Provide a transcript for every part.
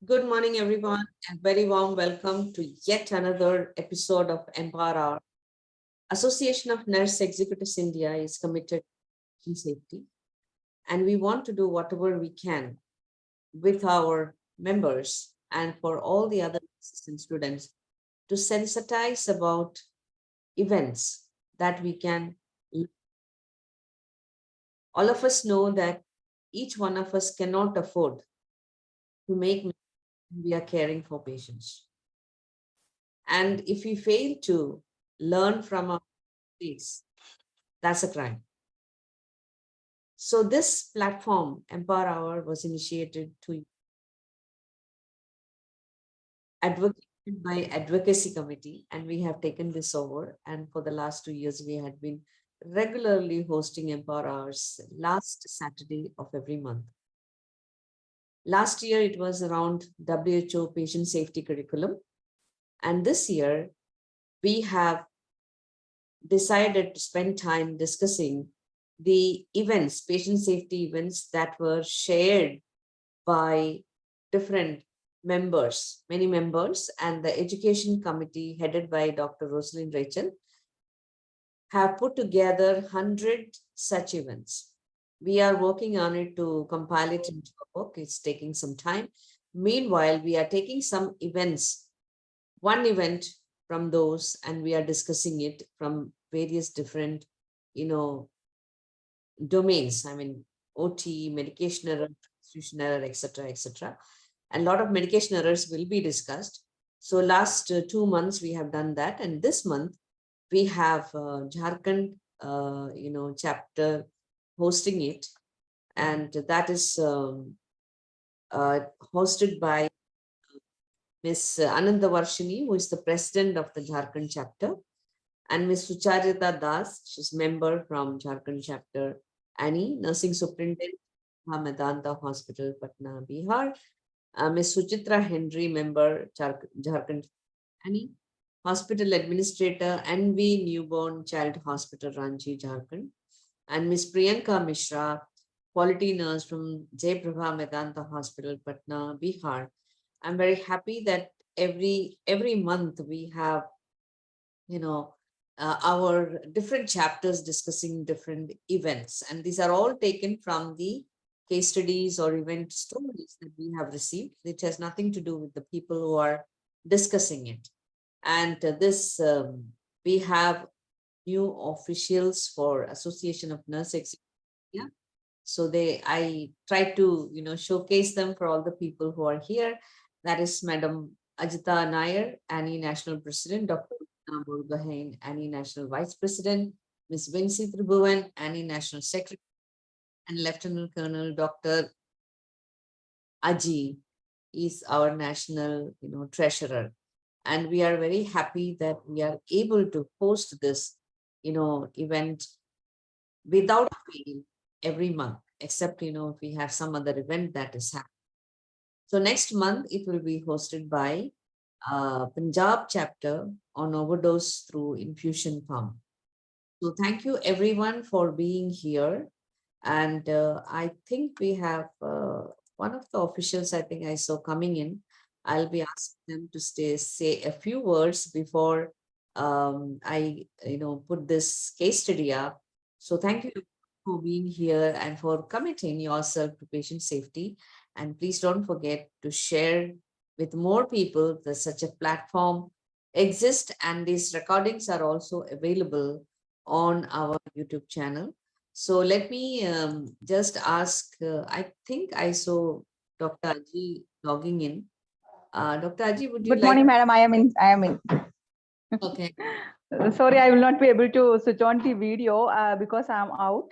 Good morning, everyone, and very warm welcome to yet another episode of Empower Hour. Association of Nurse Executives India is committed to patient safety, and we want to do whatever we can with our members and for all the other assistant students to sensitize about events that we can. All of us know that each one of us cannot afford to make mistakes when we are caring for patients. And if we fail to learn from our mistakes, that's a crime. So this platform, Empower Hour, was initiated to advocated by advocacy committee, and we have taken this over. And for the last 2 years, we had been regularly hosting Empower Hours last Saturday of every month. Last year, it was around WHO patient safety curriculum. And this year, we have decided to spend time discussing the events, patient safety events that were shared by different members, many members, and the education committee headed by Dr. Rosalind Rachel have put together 100 such events. We are working on it to compile it into a book. It's taking some time. Meanwhile, we are taking some events, one event from those, and we are discussing it from various different, domains. I mean, OT, medication error, transfusion error, etc., etc. And a lot of medication errors will be discussed. So last 2 months we have done that, and this month we have Jharkhand, chapter hosting it, and that is hosted by Ms. Ananda Varshini, who is the president of the Jharkhand chapter, and Ms. Sucharita Das, she's member from Jharkhand chapter, Annie, nursing superintendent, Medanta Hospital, Patna, Bihar, Ms. Suchitra Henry, member, Jharkhand, Annie, hospital administrator, NV Newborn Child Hospital, Ranchi, Jharkhand, and Ms. Priyanka Mishra, quality nurse from Jayprabha Medanta Hospital, Patna, Bihar. I'm very happy that every month we have, our different chapters discussing different events, and these are all taken from the case studies or event stories that we have received. It has nothing to do with the people who are discussing it. And this we have new officials for Association of Nurse Executives. Yeah. So I try to showcase them for all the people who are here. That is Madam Ajita Nair, Annie National President, Dr. Murugahen, Annie National Vice President, Ms. Vinci Tribhuvan, Annie National Secretary, and Lieutenant Colonel Dr. Aji is our national treasurer. And we are very happy that we are able to host this event without fail every month, except if we have some other event that is happening. So next month it will be hosted by Punjab chapter on overdose through infusion pump. So thank you everyone for being here. And I think we have one of the officials I think I saw coming in. I'll be asking them to say a few words before I put this case study up. So thank you for being here and for committing yourself to patient safety. And please don't forget to share with more people that such a platform exists, and these recordings are also available on our YouTube channel. So let me just ask, I think I saw Dr. Aji logging in. Dr. Aji, would you Good morning, madam. I am in. Okay. Sorry, I will not be able to switch on the video because I am out.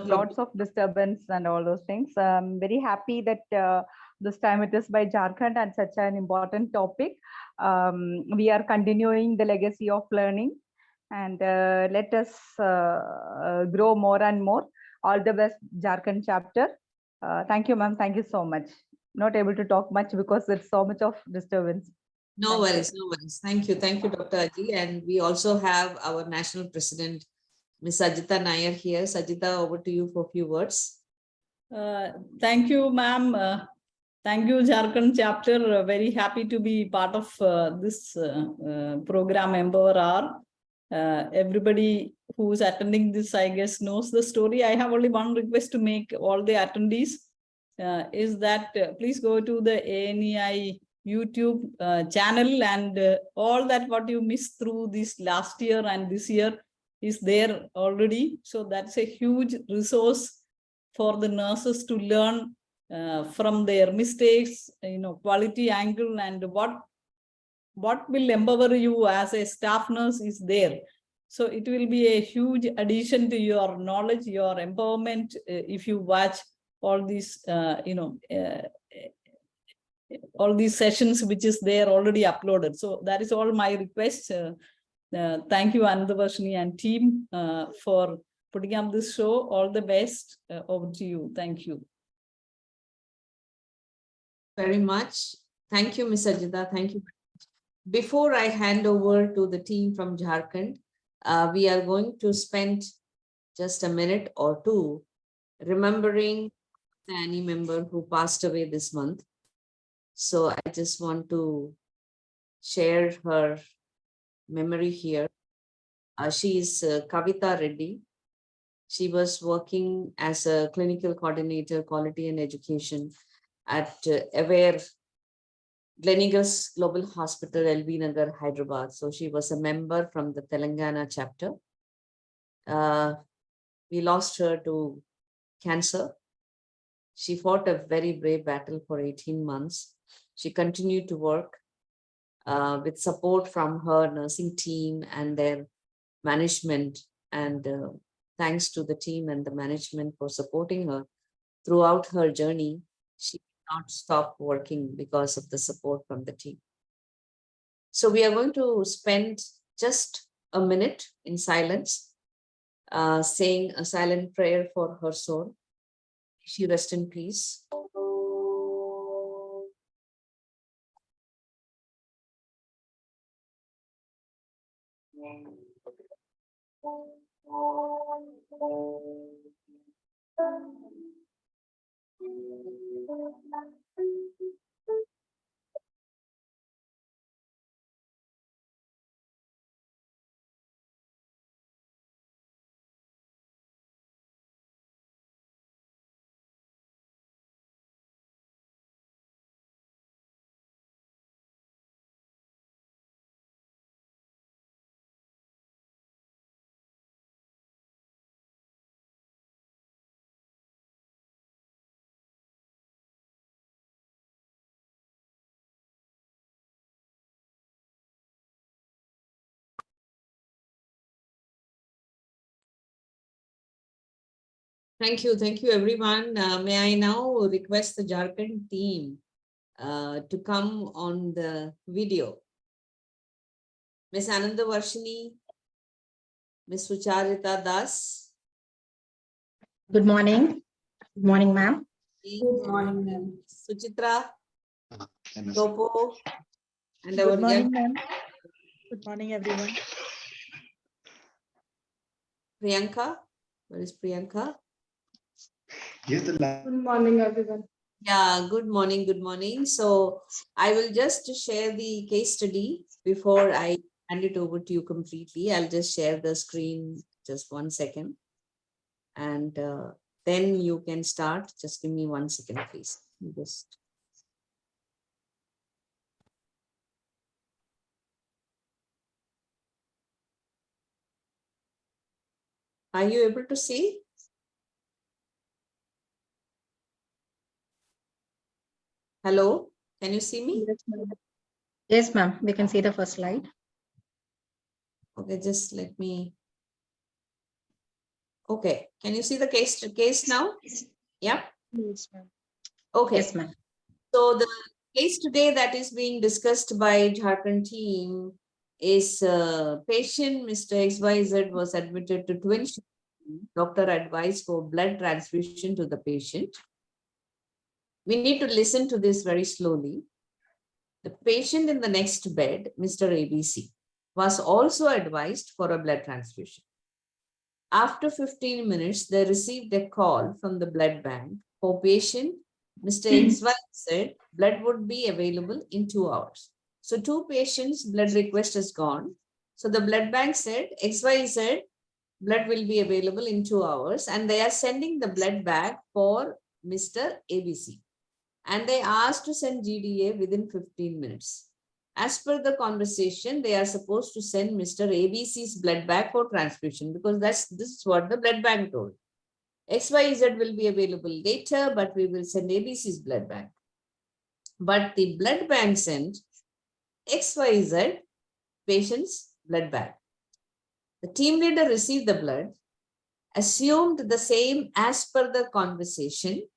Lots of disturbance and all those things. I'm very happy that this time it is by Jharkhand and such an important topic. We are continuing the legacy of learning, and let us grow more and more. All the best, Jharkhand chapter. Thank you, ma'am. Thank you so much. Not able to talk much because there's so much of disturbance. No worries, no worries. Thank you, Dr. Aji. And we also have our national president, Ms. Ajita Nair here. Sajita, over to you for a few words. Thank you, ma'am. Thank you, Jharkhand chapter. Very happy to be part of this program, Empower R. Everybody who's attending this, I guess, knows the story. I have only one request to make all the attendees is that please go to the ANEI YouTube channel, and all that what you missed through this last year and this year is there already. So that's a huge resource for the nurses to learn from their mistakes, quality angle, and what will empower you as a staff nurse is there. So it will be a huge addition to your knowledge, your empowerment, if you watch all these, all these sessions which is there already uploaded. So that is all my request. Thank you, Anandavarshini and team, for putting up this show. All the best. Over to you. Thank you very much. Thank you, Ms. Ajita. Thank you. Before I hand over to the team from Jharkhand, we are going to spend just a minute or two remembering any member who passed away this month. So I just want to share her memory here. She is Kavita Reddy. She was working as a clinical coordinator, quality and education at Aware Gleneagles Global Hospital, LB Nagar, Hyderabad. So she was a member from the Telangana chapter. We lost her to cancer. She fought a very brave battle for 18 months. She continued to work with support from her nursing team and their management. And thanks to the team and the management for supporting her throughout her journey. She did not stop working because of the support from the team. So we are going to spend just a minute in silence, saying a silent prayer for her soul. She rest in peace. Thank you everyone. May I now request the Jharkhand team to come on the video. Ms. Anandavarshini, Ms. Sucharita Das. Good morning. Good morning, ma'am. Good morning, ma'am. Suchitra, Topo, and Good our morning, ma'am. Good morning, everyone. Priyanka. Where is Priyanka? Good morning, everyone. Yeah, good morning, good morning. So I will just share the case study before I hand it over to you completely. I'll just share the screen just 1 second. And then you can start. Just give me 1 second, please. Just. Are you able to see? Hello, can you see me? Yes, ma'am. We can see the first slide. Okay, just let me. Okay, can you see the case now? Yeah. Yes, ma'am. Okay. Yes, ma'am. So the case today that is being discussed by Jharkhand team is patient Mr. XYZ was admitted to twin. Doctor advised for blood transfusion to the patient. We need to listen to this very slowly. The patient in the next bed, Mr. ABC, was also advised for a blood transfusion. After 15 minutes, they received a call from the blood bank for patient Mr. XY said blood would be available in 2 hours. So 2 patients' blood request is gone. So the blood bank said, XY said, blood will be available in 2 hours, and they are sending the blood back for Mr. ABC. And they asked to send GDA within 15 minutes. As per the conversation, they are supposed to send Mr. ABC's blood back for transfusion, because this is what the blood bank told. XYZ will be available later, but we will send ABC's blood bank. But the blood bank sent XYZ patient's blood bank. The team leader received the blood, assumed the same as per the conversation,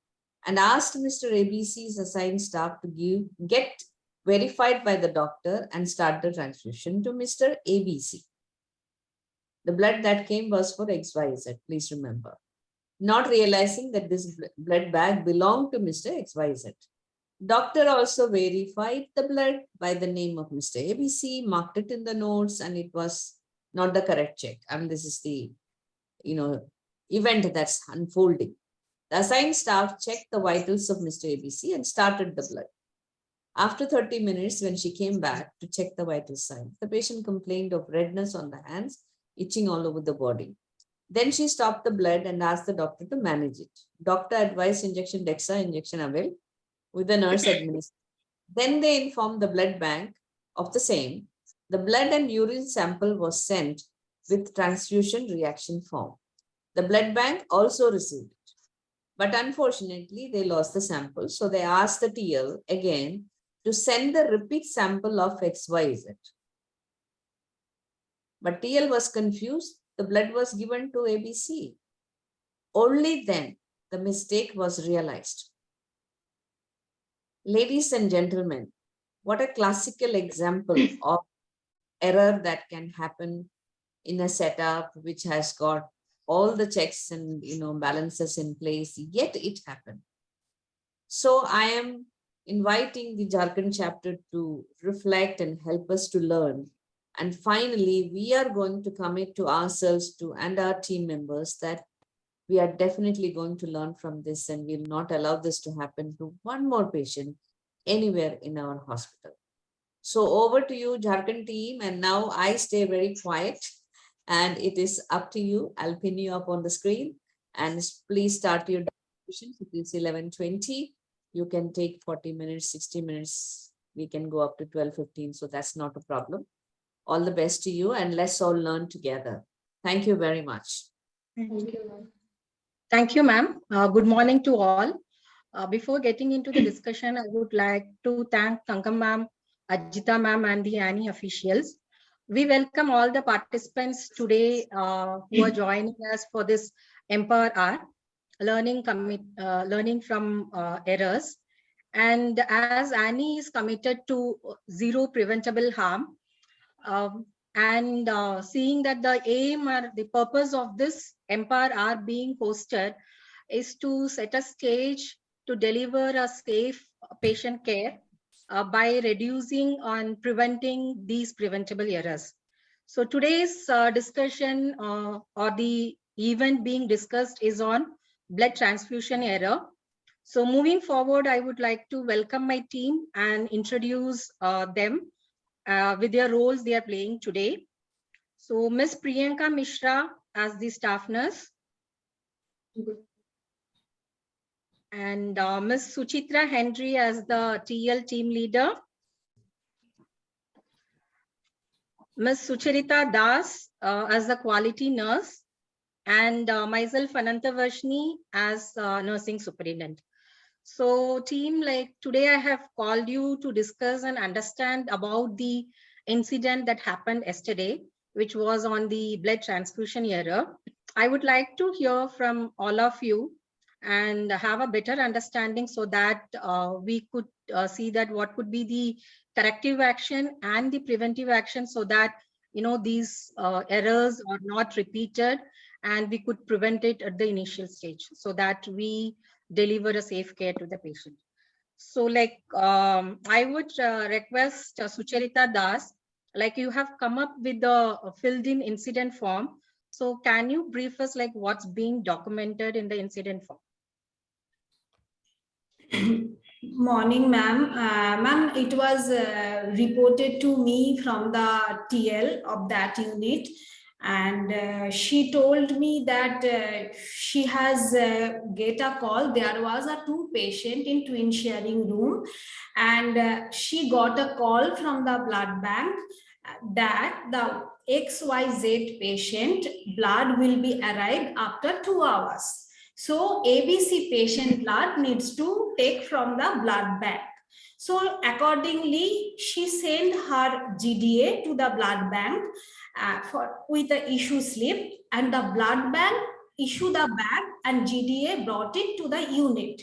and asked Mr. ABC's assigned staff to get verified by the doctor and start the transfusion to Mr. ABC. The blood that came was for XYZ, please remember. Not realizing that this blood bag belonged to Mr. XYZ. Doctor also verified the blood by the name of Mr. ABC, marked it in the notes, and it was not the correct check. I mean, this is the, event that's unfolding. The assigned staff checked the vitals of Mr. ABC and started the blood. After 30 minutes, when she came back to check the vital signs, the patient complained of redness on the hands, itching all over the body. Then she stopped the blood and asked the doctor to manage it. Doctor advised injection Dexa, injection Avel, with the nurse administered. Then they informed the blood bank of the same. The blood and urine sample was sent with transfusion reaction form. The blood bank also received it. But unfortunately, they lost the sample. So they asked the TL again to send the repeat sample of XYZ. But TL was confused. The blood was given to ABC. Only then the mistake was realized. Ladies and gentlemen, what a classical example of error that can happen in a setup which has got all the checks and balances in place, yet it happened. So I am inviting the Jharkhand chapter to reflect and help us to learn. And finally, we are going to commit to ourselves and our team members that we are definitely going to learn from this, and we'll not allow this to happen to one more patient anywhere in our hospital. So over to you, Jharkhand team. And now I stay very quiet, and it is up to you. I'll pin you up on the screen, and please start your discussion. It is 11:20. You can take 40 minutes, 60 minutes. We can go up to 12:15. So that's not a problem. All the best to you, and let's all learn together. Thank you very much. Thank you. Thank you, ma'am. Good morning to all. Before getting into the discussion, I would like to thank Tangam ma'am, Ajita ma'am, and the Annie officials. We welcome all the participants today who are joining us for this Empower Hour, learning from errors. And as Annie is committed to zero preventable harm, and seeing that the aim or the purpose of this Empower Hour being hosted is to set a stage to deliver a safe patient care by reducing and preventing these preventable errors. So today's discussion or the event being discussed is on blood transfusion error. So moving forward, I would like to welcome my team and introduce them with their roles they are playing today. So Ms. Priyanka Mishra as the staff nurse. And Ms. Suchitra Henry as the TL team leader. Ms. Sucharita Das as the quality nurse. And myself, Ananta Varshni, as nursing superintendent. So team, like today I have called you to discuss and understand about the incident that happened yesterday, which was on the blood transfusion error. I would like to hear from all of you and have a better understanding so that we could see that what could be the corrective action and the preventive action so that these errors are not repeated and we could prevent it at the initial stage so that we deliver a safe care to the patient. So like I would request Sucharita Das, like you have come up with the filled in incident form. So can you brief us like what's being documented in the incident form? Morning, ma'am. Ma'am, it was reported to me from the TL of that unit, and she told me that she has get a call. There was a two patient in twin sharing room, and she got a call from the blood bank that the XYZ patient blood will be arrived after 2 hours. So ABC patient blood needs to take from the blood bank. So accordingly, she sent her GDA to the blood bank with the issue slip, and the blood bank issued the bag and GDA brought it to the unit.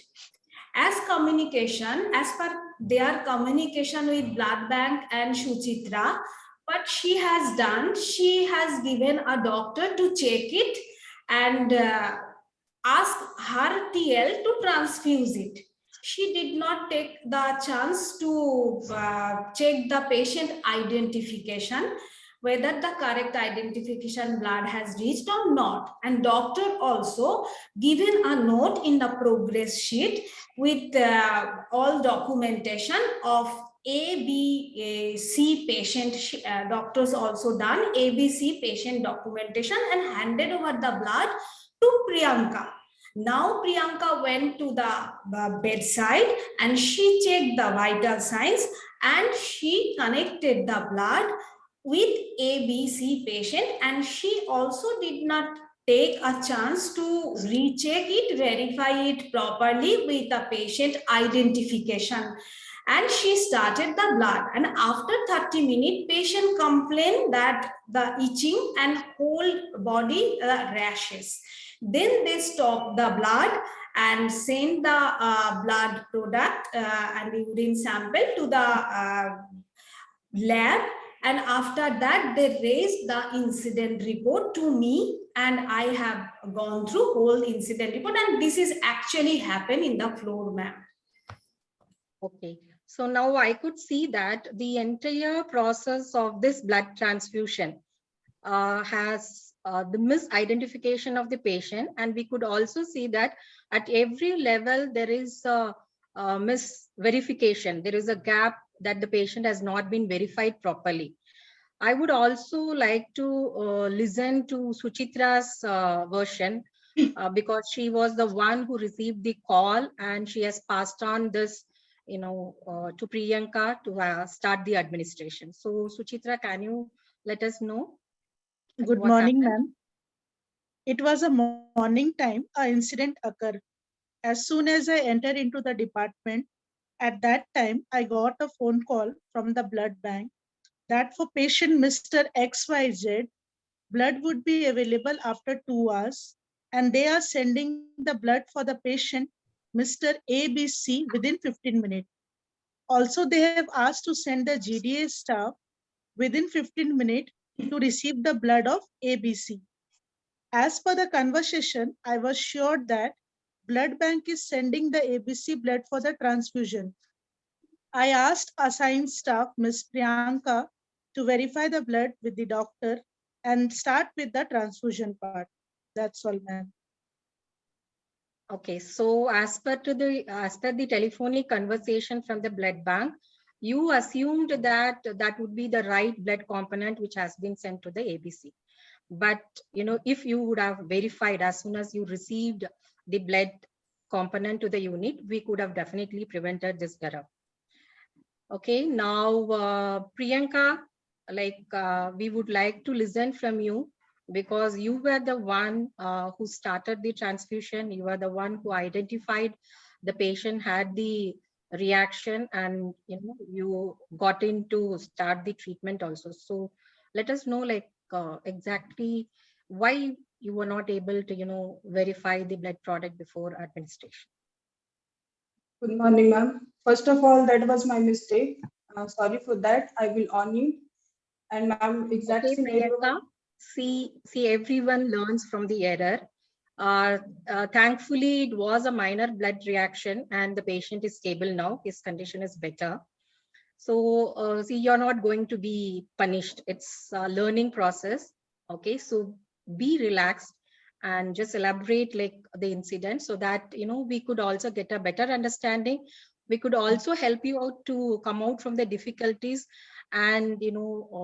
As per their communication with blood bank and Suchitra, what she has done, she has given a doctor to check it and ask her TL to transfuse it. She did not take the chance to check the patient identification, whether the correct identification blood has reached or not. And doctor also given a note in the progress sheet with all documentation of ABC patient. Doctors also done ABC patient documentation and handed over the blood to Priyanka. Now Priyanka went to the bedside and she checked the vital signs and she connected the blood with ABC patient, and she also did not take a chance to recheck it, verify it properly with the patient identification. And she started the blood, and after 30 minutes patient complained that the itching and whole body rashes. Then they stopped the blood and sent the blood product and urine sample to the lab, and after that they raised the incident report to me, and I have gone through whole incident report, and this is actually happened in the floor, ma'am. Okay, so now I could see that the entire process of this blood transfusion has the misidentification of the patient, and we could also see that at every level there is a misverification. There is a gap that the patient has not been verified properly. I would also like to listen to Suchitra's version because she was the one who received the call and she has passed on this, to Priyanka to start the administration. So Suchitra, can you let us know? Good morning, ma'am. It was a morning time, an incident occurred. As soon as I entered into the department, at that time, I got a phone call from the blood bank that for patient Mr. XYZ, blood would be available after 2 hours, and they are sending the blood for the patient Mr. ABC within 15 minutes. Also, they have asked to send the GDA staff within 15 minutes to receive the blood of ABC. As per the conversation, I was sure that blood bank is sending the ABC blood for the transfusion. I asked assigned staff, Ms. Priyanka, to verify the blood with the doctor and start with the transfusion part. That's all, ma'am. Okay, so as per the telephonic conversation from the blood bank, you assumed that that would be the right blood component which has been sent to the ABC. But if you would have verified as soon as you received the blood component to the unit, we could have definitely prevented this error. Okay, now Priyanka, we would like to listen from you because you were the one who started the transfusion. You were the one who identified the patient had the reaction, and you got in to start the treatment also. So let us know exactly why you were not able to verify the blood product before administration. Good morning, ma'am. First of all, that was my mistake. Sorry for that. I will on you. And ma'am, exact okay, scenario. Priyanka, see, everyone learns from the error. Thankfully, it was a minor blood reaction and the patient is stable now. His condition is better. So see, you're not going to be punished. It's a learning process. Okay, so be relaxed and just elaborate like the incident so that, we could also get a better understanding. We could also help you out to come out from the difficulties and,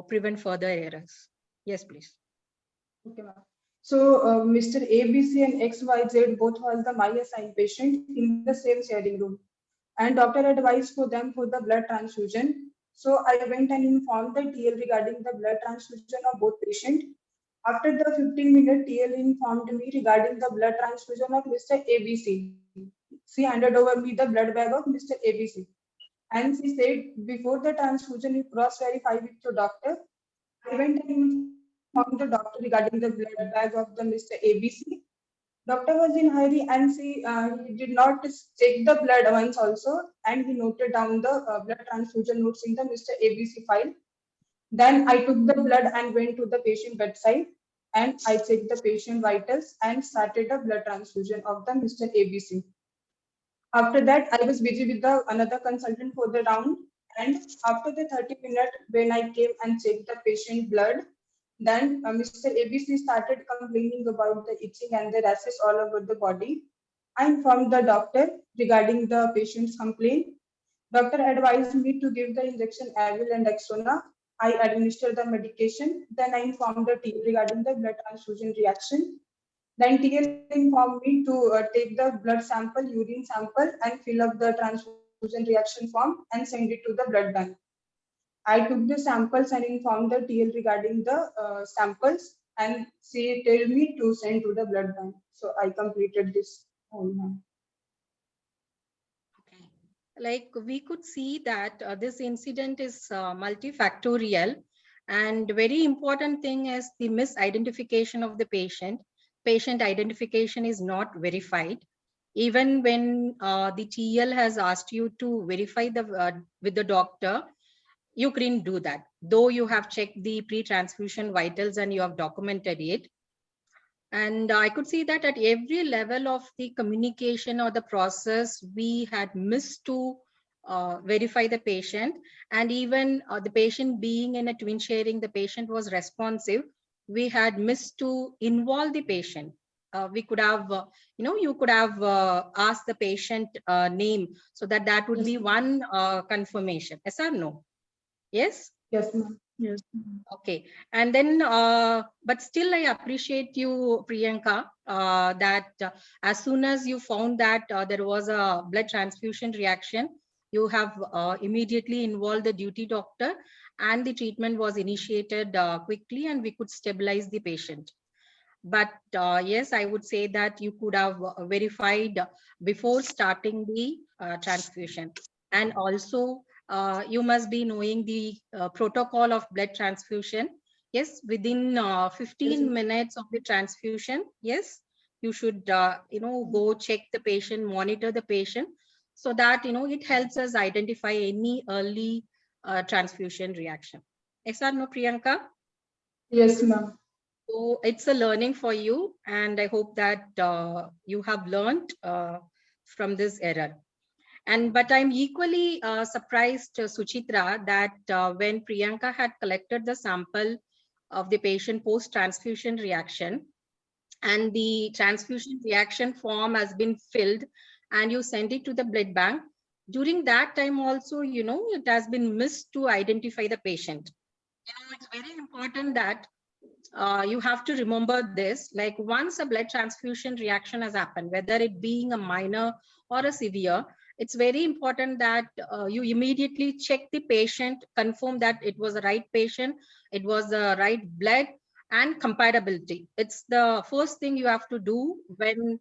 prevent further errors. Yes, please. Okay, ma'am. So Mr. ABC and XYZ both was the my assigned patient in the same sharing room, and doctor advised for them for the blood transfusion. So I went and informed the TL regarding the blood transfusion of both patients. After the 15-minute, TL informed me regarding the blood transfusion of Mr. ABC. She handed over me the blood bag of Mr. ABC. And she said, before the transfusion, you cross-verify with your doctor. I went and informed the doctor regarding the blood bag of the Mr. ABC. Doctor was in hurry and he did not check the blood once also, and he noted down the blood transfusion notes in the Mr. ABC file. Then I took the blood and went to the patient bedside, and I checked the patient vitals and started a blood transfusion of the Mr. ABC. After that, I was busy with the another consultant for the round. And after the 30 minutes, when I came and checked the patient blood, then Mr. ABC started complaining about the itching and the rashes all over the body. I informed the doctor regarding the patient's complaint. Doctor advised me to give the injection Avil and Dexona. I administered the medication. Then I informed the team regarding the blood transfusion reaction. Then TL informed me to take the blood sample, urine sample, and fill up the transfusion reaction form and send it to the blood bank. I took the samples and informed the TL regarding the samples, and she told me to send to the blood bank. So I completed this whole month. Like we could see that this incident is multifactorial, and very important thing is the misidentification of the patient. Patient identification is not verified. Even when the TL has asked you to verify the with the doctor, you couldn't do that, though you have checked the pre-transfusion vitals and you have documented it. And I could see that at every level of the communication or the process, we had missed to verify the patient. And even the patient being in a twin sharing, the patient was responsive. We had missed to involve the patient. We could have, you could have asked the patient name so that that would be one confirmation. Yes or no? Yes? Yes, ma'am. Yes. Okay, and then, but still I appreciate you, Priyanka, that as soon as you found that there was a blood transfusion reaction, you have immediately involved the duty doctor and the treatment was initiated quickly and we could stabilize the patient. But yes, I would say that you could have verified before starting the transfusion. And also, you must be knowing the protocol of blood transfusion. Yes, within 15 minutes of the transfusion, yes, you should, go check the patient, monitor the patient, so that, it helps us identify any early transfusion reaction. Yes or no, Priyanka? Yes, ma'am. So it's a learning for you, and I hope that you have learned from this error. And but I'm equally surprised, Suchitra, that when Priyanka had collected the sample of the patient post-transfusion reaction, and the transfusion reaction form has been filled, and you send it to the blood bank. During that time also, it has been missed to identify the patient. It's very important that you have to remember this, like once a blood transfusion reaction has happened, whether it being a minor or a severe, it's very important that you immediately check the patient, confirm that it was the right patient, it was the right blood, and compatibility. It's the first thing you have to do when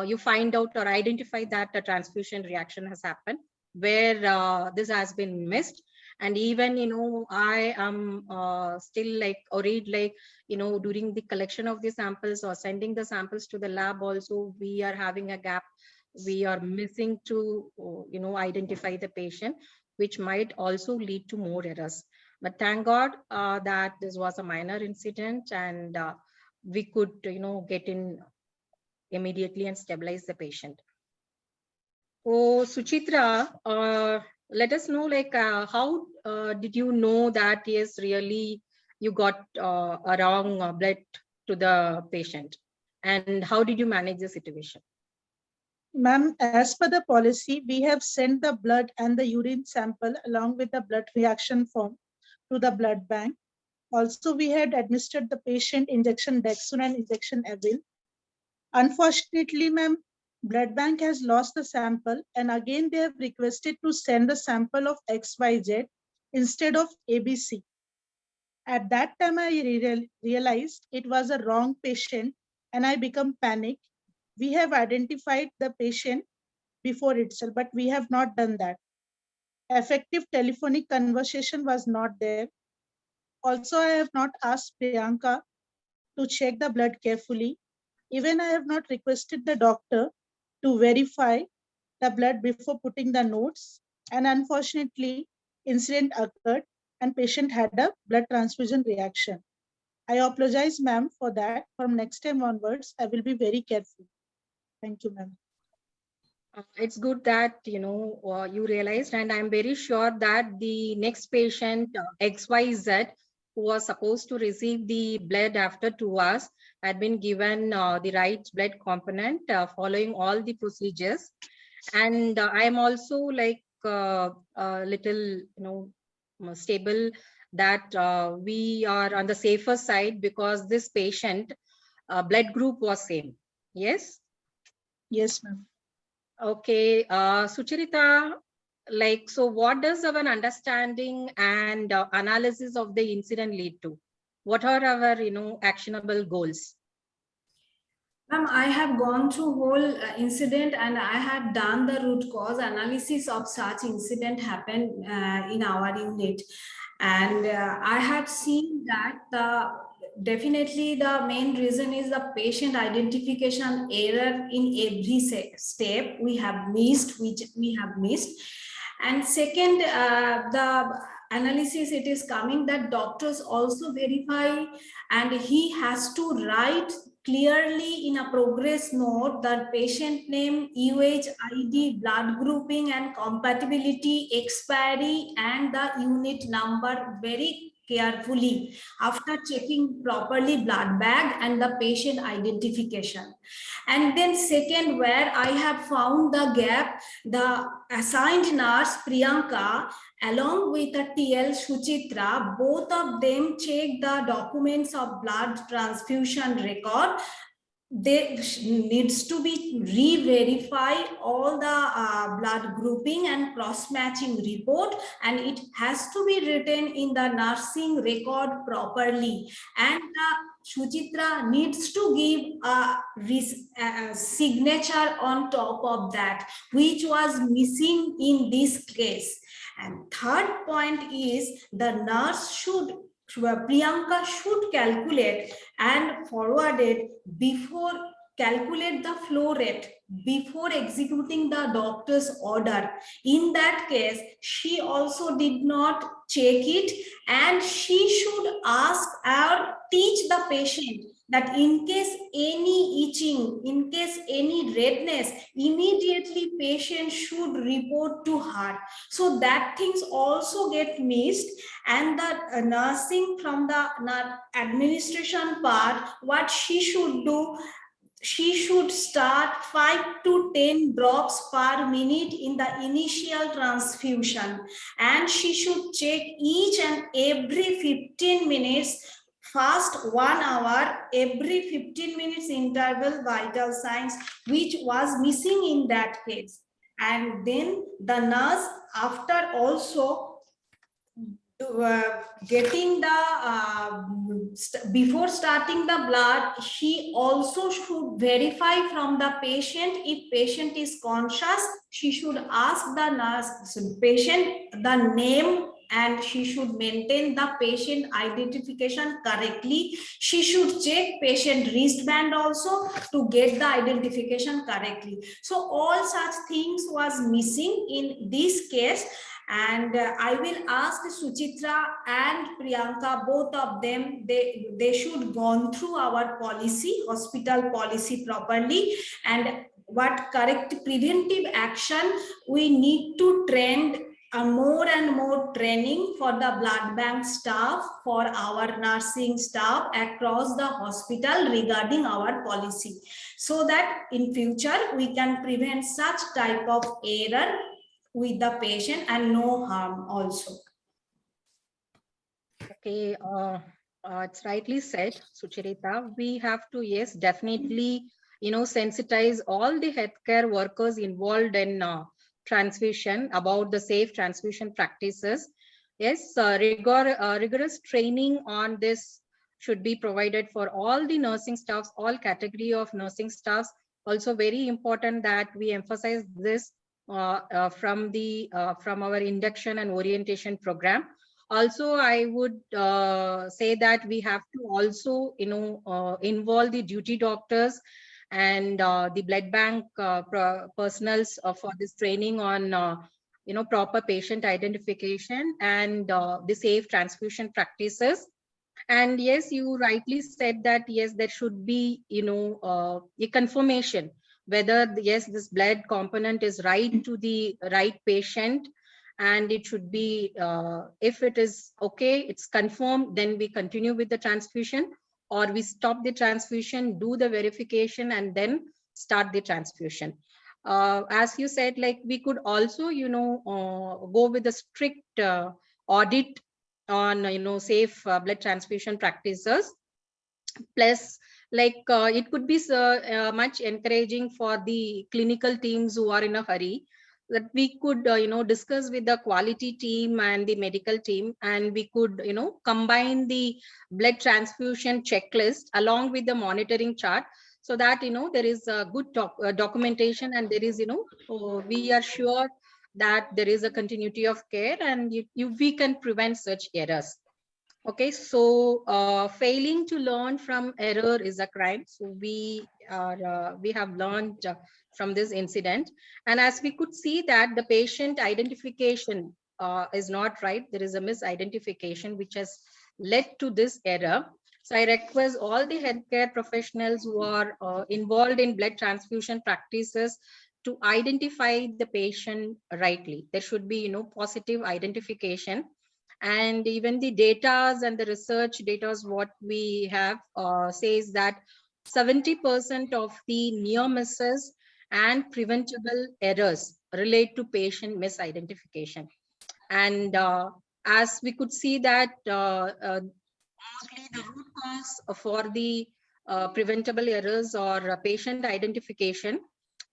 you find out or identify that a transfusion reaction has happened, where this has been missed. And even, I am still like worried, like, during the collection of the samples or sending the samples to the lab also, we are having a gap. We are missing to, identify the patient, which might also lead to more errors. But thank God that this was a minor incident and we could, get in immediately and stabilize the patient. So Suchitra, let us know, like, how did you know that, yes, really you got a wrong blood to the patient? And how did you manage the situation? Ma'am, as per the policy, we have sent the blood and the urine sample along with the blood reaction form to the blood bank. Also, we had administered the patient injection Dexone and injection Avil. Unfortunately, ma'am, blood bank has lost the sample, and again they have requested to send the sample of XYZ instead of ABC. At that time, I realized it was a wrong patient and I become panic. We have identified the patient before itself, but we have not done that. Effective telephonic conversation was not there. Also, I have not asked Priyanka to check the blood carefully. Even I have not requested the doctor to verify the blood before putting the notes. And unfortunately, incident occurred and patient had a blood transfusion reaction. I apologize, ma'am, for that. From next time onwards, I will be very careful. Thank you, ma'am. It's good that you realized, and I'm very sure that the next patient XYZ, who was supposed to receive the blood after 2 hours, had been given the right blood component following all the procedures. And I'm also like a little stable that we are on the safer side because this patient blood group was same. Yes. Yes, ma'am. Okay, Sucharita, like, so what does our understanding and analysis of the incident lead to? What are our, actionable goals? Ma'am, I have gone through whole incident and I have done the root cause analysis of such incident happened in our unit. And I have seen that definitely the main reason is the patient identification error in every step we have missed, which we have missed. And second, the analysis it is coming that doctors also verify and he has to write clearly in a progress note the patient name, UHID, blood grouping and compatibility, expiry and the unit number very carefully after checking properly blood bag and the patient identification. And then second, where I have found the gap, the assigned nurse Priyanka along with the TL Suchitra, both of them check the documents of blood transfusion record. They needs to be re-verify all the blood grouping and cross-matching report, and it has to be written in the nursing record properly, and Suchitra needs to give a signature on top of that, which was missing in this case. And third point is the nurse should, Priyanka should calculate and forward it before, calculate the flow rate before executing the doctor's order. In that case, she also did not check it, and she should ask or teach the patient that in case any itching, in case any redness, immediately patient should report to her. So that things also get missed. And the nursing from the administration part, what she should do, she should start 5 to 10 drops per minute in the initial transfusion, and she should check each and every 15 minutes, fast 1 hour, every 15 minutes interval vital signs, which was missing in that case. And then the nurse, after also getting the before starting the blood, she also should verify from the patient. If patient is conscious, she should ask the nurse, patient, the name, and she should maintain the patient identification correctly. She should check patient wristband also to get the identification correctly. So all such things was missing in this case. And I will ask Suchitra and Priyanka, both of them, they should gone through our policy, hospital policy properly, and what correct preventive action we need to trend more and more training for the blood bank staff, for our nursing staff across the hospital regarding our policy, so that in future we can prevent such type of error with the patient and no harm also. Okay, it's rightly said, Sucharita. We have to, yes, definitely, sensitize all the healthcare workers involved in transfusion about the safe transfusion practices. Yes, rigorous training on this should be provided for all the nursing staffs, all category of nursing staffs. Also very important that we emphasize this from our induction and orientation program. Also, I would say that we have to also, involve the duty doctors and the blood bank personals for this training on, proper patient identification and the safe transfusion practices. And yes, you rightly said that, yes, there should be, a confirmation whether, yes, this blood component is right to the right patient. And it should be, if it is okay, it's confirmed, then we continue with the transfusion, or we stop the transfusion, do the verification, and then start the transfusion. As you said, like we could also, go with a strict audit on, safe blood transfusion practices. Plus, like it could be much encouraging for the clinical teams who are in a hurry, that we could discuss with the quality team and the medical team, and we could combine the blood transfusion checklist along with the monitoring chart, so that there is a good documentation, and there is we are sure that there is a continuity of care, and we can prevent such errors. Okay, so failing to learn from error is a crime. So we have learned from this incident, and as we could see that the patient identification is not right. There is a misidentification which has led to this error. So I request all the healthcare professionals who are involved in blood transfusion practices to identify the patient rightly. There should be positive identification. And even the data and the research data what we have says that 70% of the near misses and preventable errors relate to patient misidentification. And as we could see that mostly the root cause for the preventable errors or patient identification,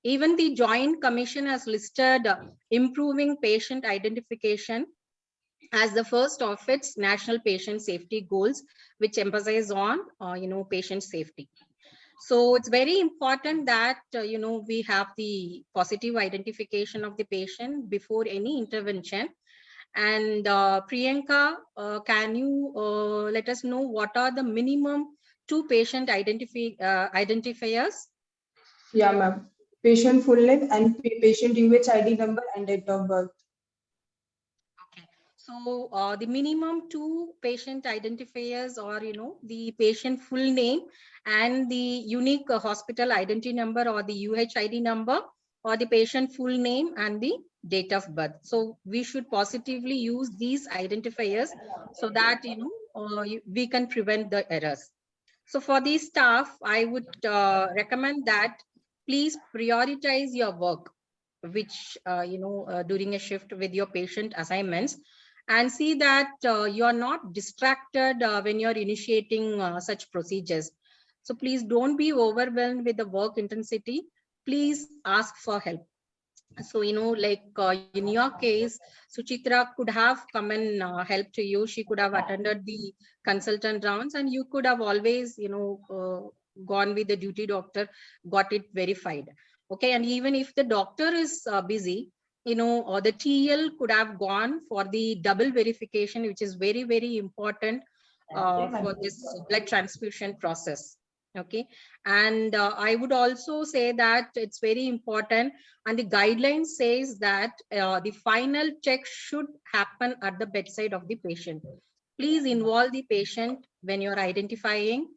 even the Joint Commission has listed improving patient identification as the first of its national patient safety goals, which emphasize on patient safety. So it's very important that we have the positive identification of the patient before any intervention. And Priyanka, can you let us know what are the minimum 2 patient identifiers? Yeah, ma'am. Patient full name and patient UHID number and date of birth. Okay. So the minimum 2 patient identifiers are, the patient full name and the unique hospital identity number, or the UHID number, or the patient full name and the date of birth. So we should positively use these identifiers so that, we can prevent the errors. So for these staff, I would recommend that please prioritize your work, which, during a shift with your patient assignments, and see that you are not distracted when you're initiating such procedures. So please don't be overwhelmed with the work intensity. Please ask for help. So, like in your case, Suchitra could have come and help to you. She could have attended the consultant rounds, and you could have always, gone with the duty doctor, got it verified. Okay. And even if the doctor is busy, or the TL could have gone for the double verification, which is very, very important for this blood transfusion process. Okay. And I would also say that it's very important, and the guideline says that the final check should happen at the bedside of the patient. Please involve the patient when you're identifying.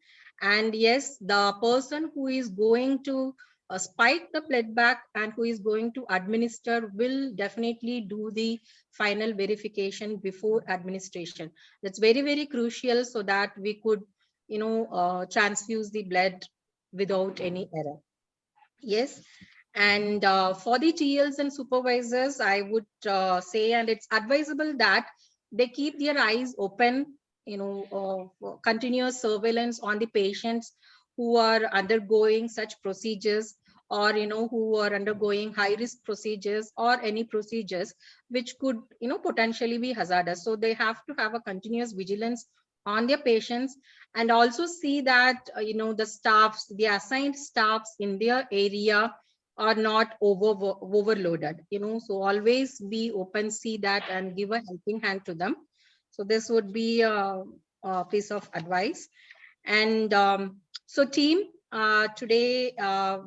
And yes, the person who is going to spike the blood back and who is going to administer will definitely do the final verification before administration. That's very, very crucial so that we could, transfuse the blood without any error. Yes. And for the TLs and supervisors, I would say, and it's advisable that they keep their eyes open, for continuous surveillance on the patients who are undergoing such procedures, or, who are undergoing high risk procedures or any procedures which could, potentially be hazardous. So they have to have a continuous vigilance on their patients, and also see that, the staffs, the assigned staffs in their area are not overloaded, so always be open, see that, and give a helping hand to them. So this would be a piece of advice. And so team, today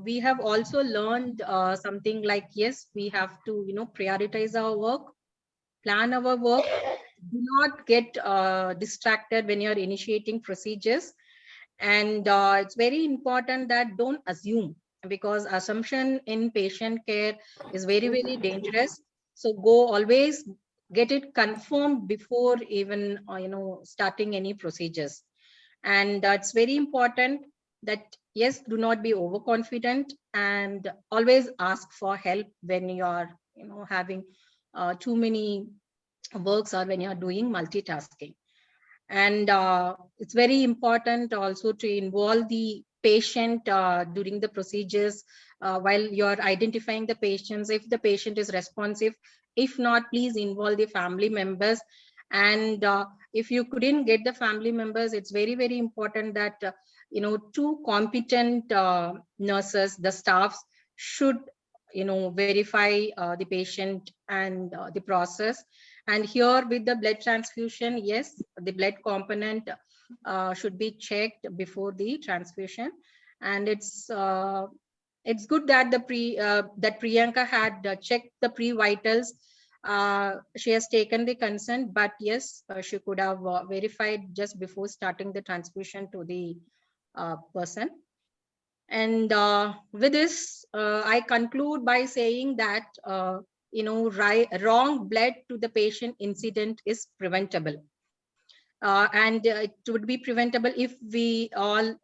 we have also learned something like, yes, we have to, prioritize our work, plan our work. Do not get distracted when you're initiating procedures. And it's very important that don't assume, because assumption in patient care is very, very dangerous. So go always get it confirmed before even starting any procedures. And it's very important that, yes, do not be overconfident, and always ask for help when you are having too many works, or when you're doing multitasking. And it's very important also to involve the patient during the procedures, while you're identifying the patients, if the patient is responsive. If not, please involve the family members. And if you couldn't get the family members, it's very, very important that two competent nurses, the staffs, should verify the patient and the process. And here with the blood transfusion, yes, the blood component should be checked before the transfusion. And it's good that that Priyanka had checked the pre-vitals. She has taken the consent, but yes, she could have verified just before starting the transfusion to the person. And with this, I conclude by saying that wrong blood to the patient incident is preventable. And it would be preventable if we all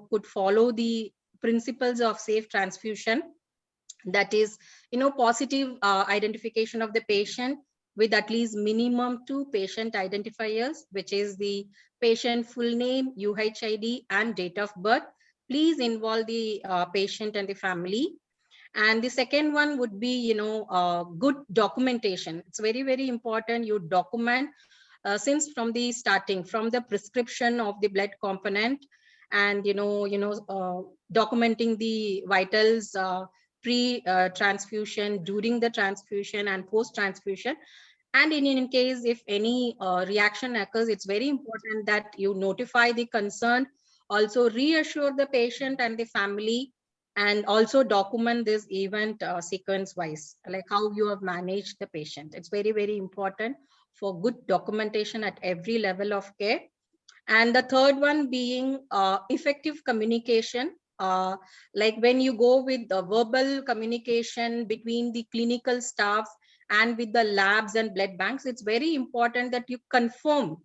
could follow the principles of safe transfusion. That is, positive identification of the patient with at least minimum 2 patient identifiers, which is the patient full name, UHID, and date of birth. Please involve the patient and the family. And the second one would be, good documentation. It's very, very important you document since from the starting, from the prescription of the blood component, and documenting the vitals pre-transfusion, during the transfusion, and post-transfusion. And in case if any reaction occurs, it's very important that you notify the concerned, also reassure the patient and the family, and also document this event sequence wise, like how you have managed the patient. It's very, very important for good documentation at every level of care. And the third one being effective communication. Like when you go with the verbal communication between the clinical staff and with the labs and blood banks, it's very important that you confirm,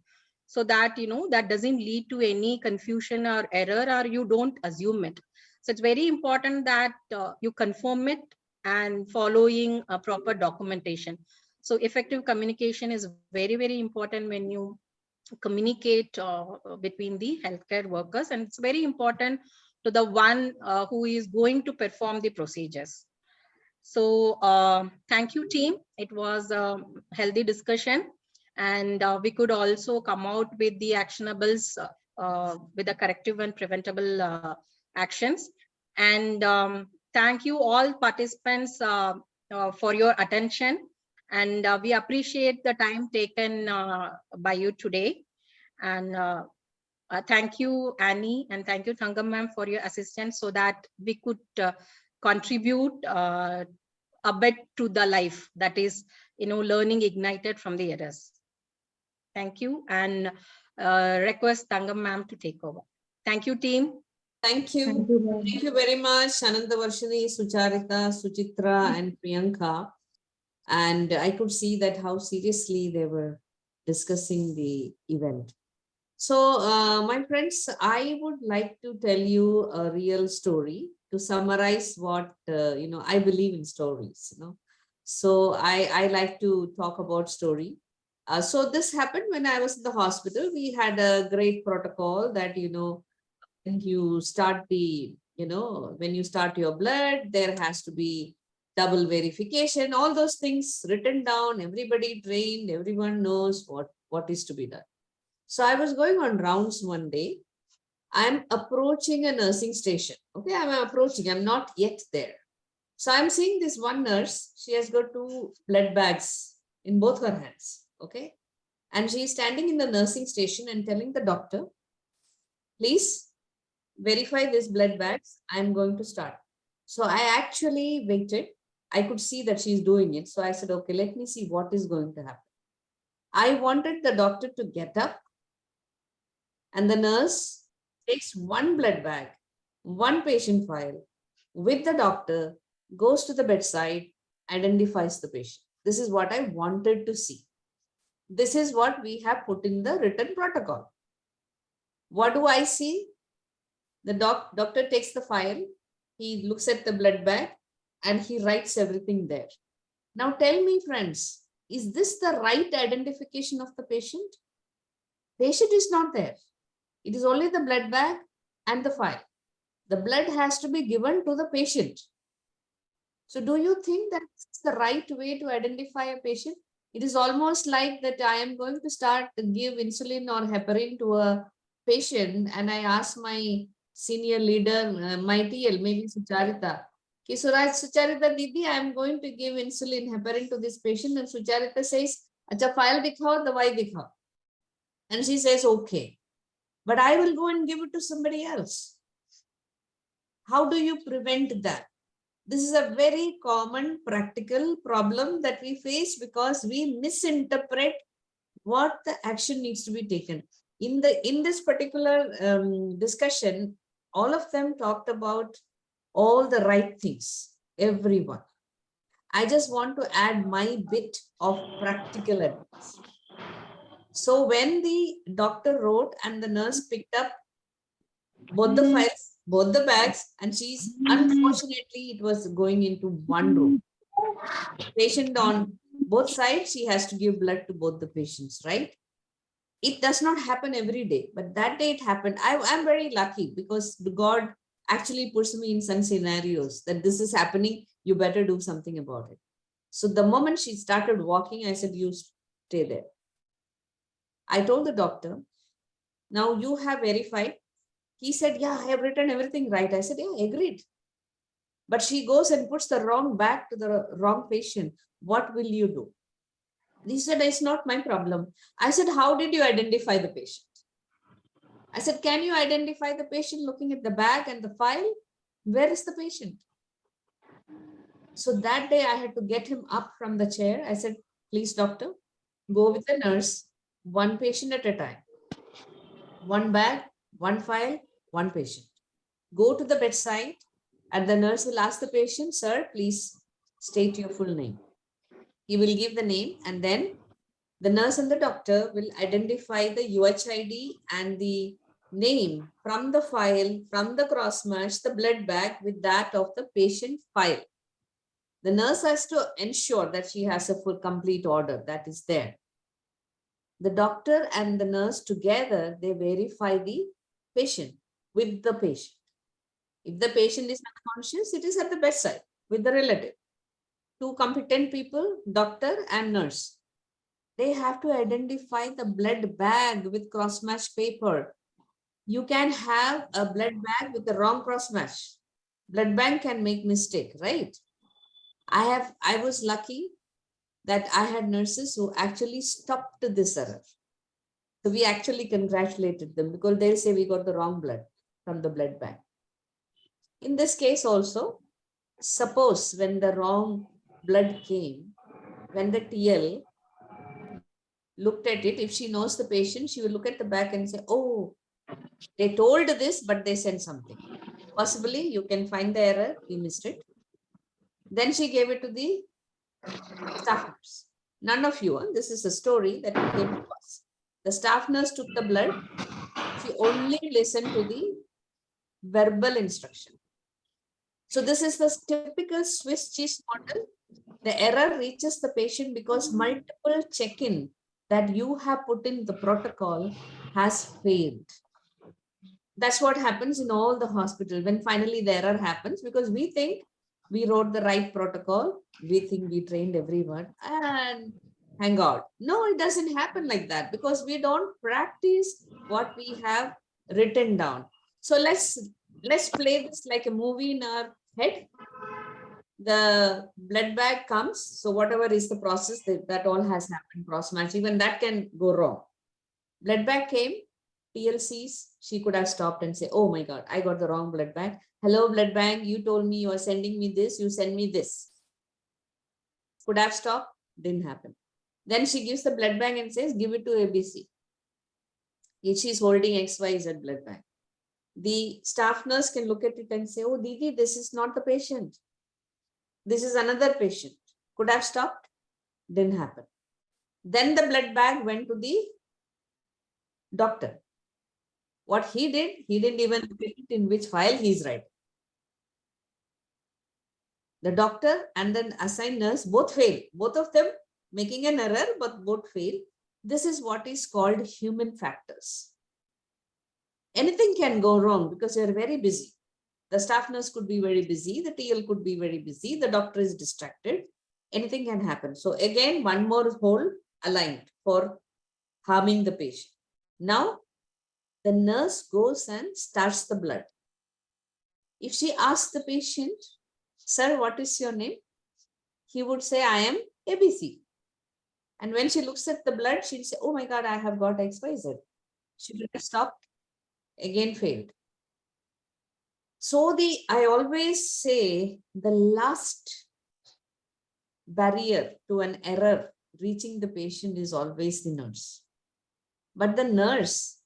so that that doesn't lead to any confusion or error, or you don't assume it. So it's very important that you confirm it and following a proper documentation. So effective communication is very, very important when you communicate between the healthcare workers, and it's very important to the one who is going to perform the procedures. So thank you, team. It was a healthy discussion, and we could also come out with the actionables with the corrective and preventable actions. And thank you all participants for your attention. And we appreciate the time taken by you today. And thank you, Annie, and thank you, Thangam ma'am, for your assistance, so that we could contribute a bit to the life, that is, learning ignited from the errors. Thank you, and request Thangam ma'am to take over. Thank you, team. Thank you. Thank you, ma'am. Thank you very much, Anandavarshini, Sucharita, Suchitra, and Priyanka. And I could see that how seriously they were discussing the event. So, my friends, I would like to tell you a real story to summarize what, I believe in stories, So I like to talk about story. So this happened when I was in the hospital. We had a great protocol that, when you start when you start your blood, there has to be double verification, all those things written down, everybody trained, everyone knows what is to be done. So I was going on rounds one day. I'm approaching a nursing station. Okay, I'm not yet there. So I'm seeing this one nurse. She has got 2 blood bags in both her hands. Okay. And she is standing in the nursing station and telling the doctor, please verify this blood bags. I'm going to start. So I actually waited. I could see that she's doing it. So I said, okay, let me see what is going to happen. I wanted the doctor to get up, and the nurse takes 1 blood bag, 1 patient file with the doctor, goes to the bedside, identifies the patient. This is what I wanted to see. This is what we have put in the written protocol. What do I see? The doctor takes the file, he looks at the blood bag, and he writes everything there. Now tell me, friends, is this the right identification of the patient? Patient is not there. It is only the blood bag and the file. The blood has to be given to the patient. So do you think that's the right way to identify a patient? It is almost like that I am going to start to give insulin or heparin to a patient, and I ask my senior leader, my TL, maybe Sucharita, Sucharita Didi, I am going to give insulin heparin to this patient, and Sucharita says, acha file dikhao, dawai dikhao. And she says, okay. But I will go and give it to somebody else. How do you prevent that? This is a very common practical problem that we face because we misinterpret what the action needs to be taken. In this particular discussion, all of them talked about all the right things, everyone. I just want to add my bit of practical advice. So when the doctor wrote and the nurse picked up both the files, both the bags, and unfortunately, it was going into one room. Patient on both sides, she has to give blood to both the patients, right? It does not happen every day, but that day it happened. I'm very lucky because God actually puts me in some scenarios that this is happening, you better do something about it. So the moment she started walking, I said, you stay there. I told the doctor, now you have verified. He said, yeah, I have written everything right. I said, yeah, agreed. But she goes and puts the wrong bag to the wrong patient. What will you do? He said, it's not my problem. I said, how did you identify the patient? I said, can you identify the patient looking at the bag and the file? Where is the patient? So that day I had to get him up from the chair. I said, please, doctor, go with the nurse, 1 patient at a time. 1 bag, 1 file, 1 patient. Go to the bedside and the nurse will ask the patient, sir, please state your full name. He will give the name, and then the nurse and the doctor will identify the UHID and the name from the file, from the cross-match, the blood bag with that of the patient file. The nurse has to ensure that she has a full complete order that is there. The doctor and the nurse together, they verify the patient with the patient. If the patient is unconscious, it is at the bedside with the relative. 2 competent people, doctor and nurse. They have to identify the blood bag with cross-match paper. You can have a blood bag with the wrong cross-match. Blood bank can make mistake, right? I was lucky that I had nurses who actually stopped this error. So we actually congratulated them because they'll say we got the wrong blood from the blood bank. In this case also, suppose when the wrong blood came, when the TL looked at it, if she knows the patient, she will look at the back and say, oh, they told this, but they sent something. Possibly you can find the error, we missed it. Then she gave it to the staff nurse. None of you, this is a story that came to us. The staff nurse took the blood. She only listened to the verbal instruction. So this is the typical Swiss cheese model. The error reaches the patient because multiple check-in that you have put in the protocol has failed. That's what happens in all the hospital when finally the error happens, because we think we wrote the right protocol, we think we trained everyone, and hang out. No, it doesn't happen like that because we don't practice what we have written down. So let's play this like a movie in our head. The blood bag comes, so whatever is the process that all has happened, cross match, even that can go wrong. Blood bag came, TLCs, she could have stopped and say, oh my God, I got the wrong blood bag. Hello, blood bank, you told me you are sending me this, you send me this. Could have stopped, didn't happen. Then she gives the blood bank and says, give it to ABC. She's holding XYZ blood bank. The staff nurse can look at it and say, oh, Didi, this is not the patient. This is another patient. Could have stopped, didn't happen. Then the blood bag went to the doctor. What he didn't even look at it in which file he's writing. The doctor and then assigned nurse both fail. Both of them making an error, but both fail. This is what is called human factors. Anything can go wrong because you're very busy. The staff nurse could be very busy. The TL could be very busy. The doctor is distracted. Anything can happen. So again, one more hole aligned for harming the patient. Now, the nurse goes and starts the blood. If she asks the patient, sir, what is your name? He would say, I am ABC. And when she looks at the blood, she'll say, oh my God, I have got XYZ. She would have stopped, again failed. So I always say the last barrier to an error reaching the patient is always the nurse. But the nurse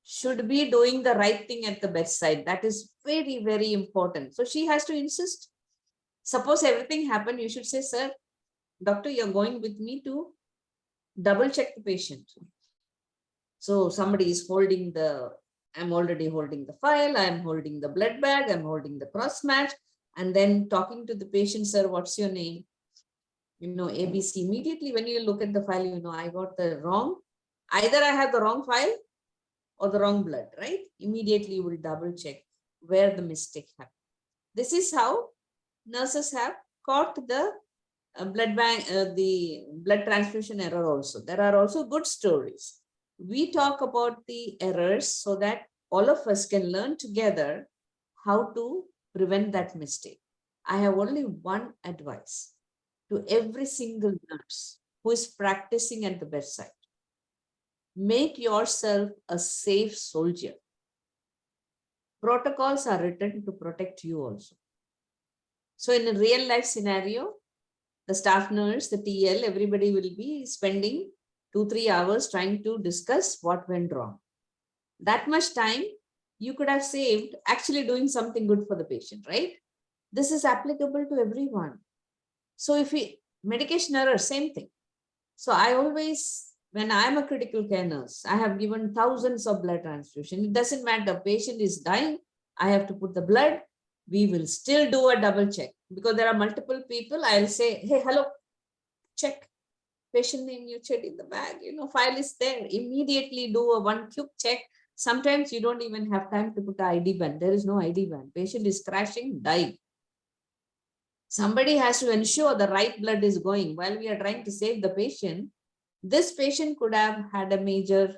should be doing the right thing at the bedside. That is very, very important. So she has to insist. Suppose everything happened, you should say, sir, doctor, you're going with me to double check the patient. So somebody is holding I'm already holding the file, I'm holding the blood bag, I'm holding the cross match, and then talking to the patient, sir, what's your name? ABC. Immediately when you look at the file, I got the wrong, either I have the wrong file or the wrong blood, right? Immediately you will double check where the mistake happened. This is how nurses have caught the the blood transfusion error also. There are also good stories. We talk about the errors so that all of us can learn together how to prevent that mistake. I have only one advice to every single nurse who is practicing at the bedside. Make yourself a safe soldier. Protocols are written to protect you also. So in a real life scenario, the staff nurse, the TL, everybody will be spending 2-3 hours trying to discuss what went wrong. That much time you could have saved actually doing something good for the patient, right? This is applicable to everyone. So medication error, same thing. So I always, when I'm a critical care nurse, I have given thousands of blood transfusion. It doesn't matter, patient is dying, I have to put the blood, we will still do a double check because there are multiple people. I'll say, hey, hello, check. Patient name you checked in the bag, file is there. Immediately do a one quick check. Sometimes you don't even have time to put the ID band. There is no ID band. Patient is crashing, dying. Somebody has to ensure the right blood is going. While we are trying to save the patient, this patient could have had a major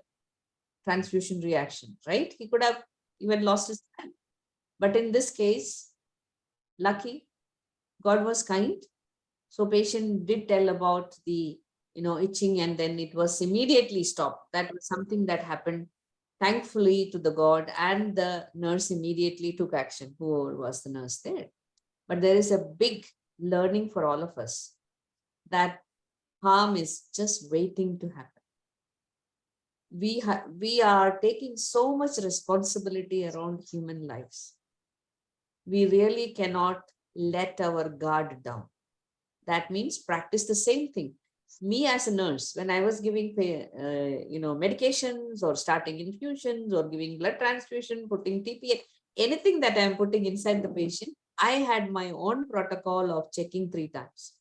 transfusion reaction, right? He could have even lost his hand. But in this case, lucky, God was kind. So patient did tell about the itching, and then it was immediately stopped. That was something that happened, thankfully, to the God, and the nurse immediately took action, whoever was the nurse there. But there is a big learning for all of us that harm is just waiting to happen. We are taking so much responsibility around human lives. we really cannot let our guard down. That means practice the same thing. Me as a nurse, when I was giving medications or starting infusions or giving blood transfusion, putting TPA, anything that I'm putting inside the patient, I had my own protocol of checking 3 times.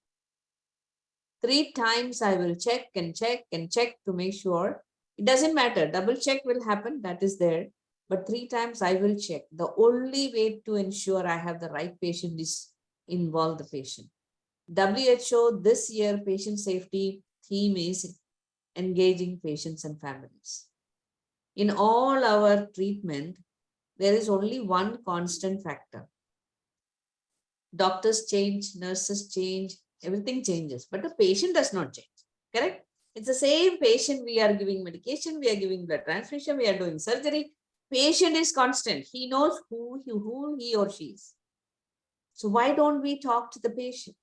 3 times I will check and check and check to make sure. It doesn't matter. Double check will happen. That is there. But 3 times I will check. The only way to ensure I have the right patient is involve the patient. WHO this year patient safety theme is engaging patients and families. In all our treatment, there is only one constant factor. Doctors change, nurses change, everything changes, but the patient does not change. Correct? It's the same patient. We are giving medication, we are giving blood transfusion, we are doing surgery. Patient is constant. He knows who he or she is. So why don't we talk to the patient?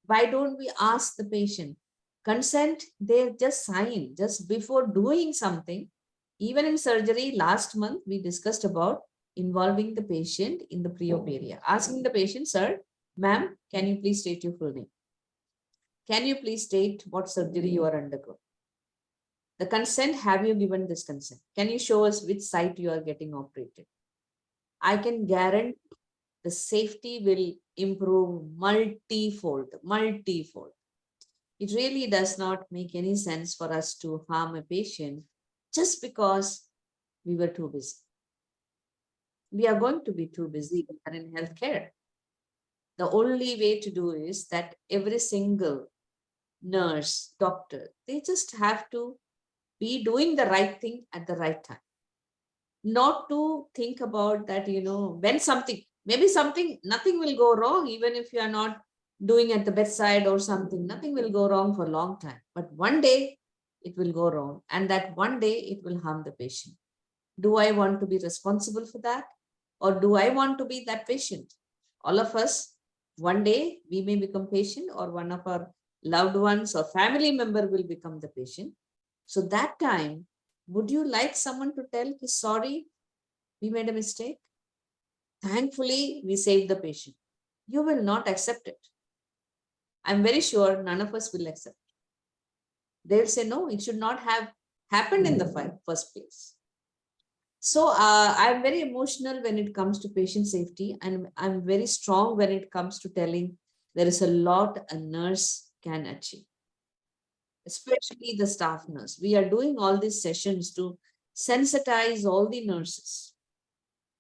Why don't we ask the patient? Consent, they just sign just before doing something. Even in surgery, last month, we discussed about involving the patient in the pre-op area. Asking the patient, sir, ma'am, can you please state your full name? Can you please state what surgery you are undergoing? The consent, have you given this consent? Can you show us which site you are getting operated? I can guarantee the safety will improve multifold. It really does not make any sense for us to harm a patient just because we were too busy. We are going to be too busy in healthcare. The only way to do is that every single nurse, doctor, they just have to be doing the right thing at the right time. Not to think about that, when nothing will go wrong, even if you are not doing at the bedside or something, nothing will go wrong for a long time. But one day it will go wrong, and that one day it will harm the patient. Do I want to be responsible for that? Or do I want to be that patient? All of us, one day we may become patient, or one of our loved ones or family member will become the patient. So that time, would you like someone to tell, sorry, we made a mistake? Thankfully, we saved the patient. You will not accept it. I'm very sure none of us will accept it. They'll say, no, it should not have happened in the first place. So I'm very emotional when it comes to patient safety, and I'm very strong when it comes to telling there is a lot a nurse can achieve, especially the staff nurse. We are doing all these sessions to sensitize all the nurses,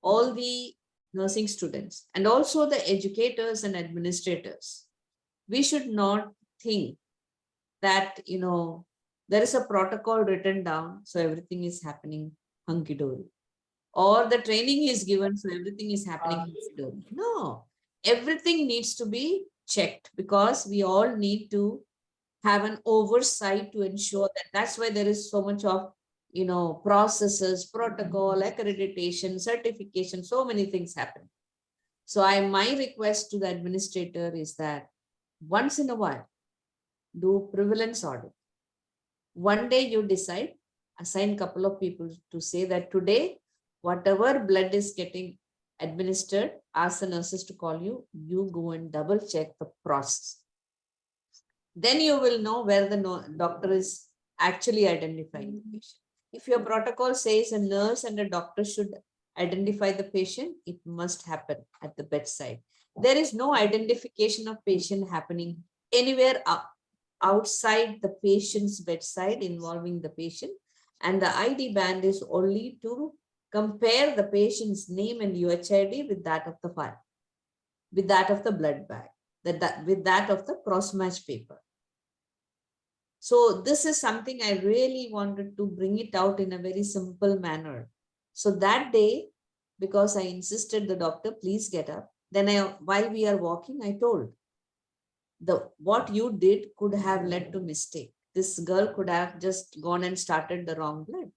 all the nursing students, and also the educators and administrators. We should not think that, there is a protocol written down, so everything is happening hunky-dory. Or the training is given, so everything is happening hunky-dory. No, everything needs to be checked, because we all need to have an oversight to ensure that. That's why there is so much of, processes, protocol, accreditation, certification, so many things happen. So my request to the administrator is that once in a while, do prevalence audit. One day you decide, assign a couple of people to say that today, whatever blood is getting administered, ask the nurses to call you, you go and double check the process. Then you will know where the doctor is actually identifying the patient. If your protocol says a nurse and a doctor should identify the patient, it must happen at the bedside. There is no identification of patient happening anywhere outside the patient's bedside involving the patient. And the ID band is only to compare the patient's name and UHID with that of the file, with that of the blood bag, with that of the cross-match paper. So this is something I really wanted to bring it out in a very simple manner. So that day, because I insisted the doctor, please get up. Then while we are walking, I told, what you did could have led to mistake. This girl could have just gone and started the wrong blood.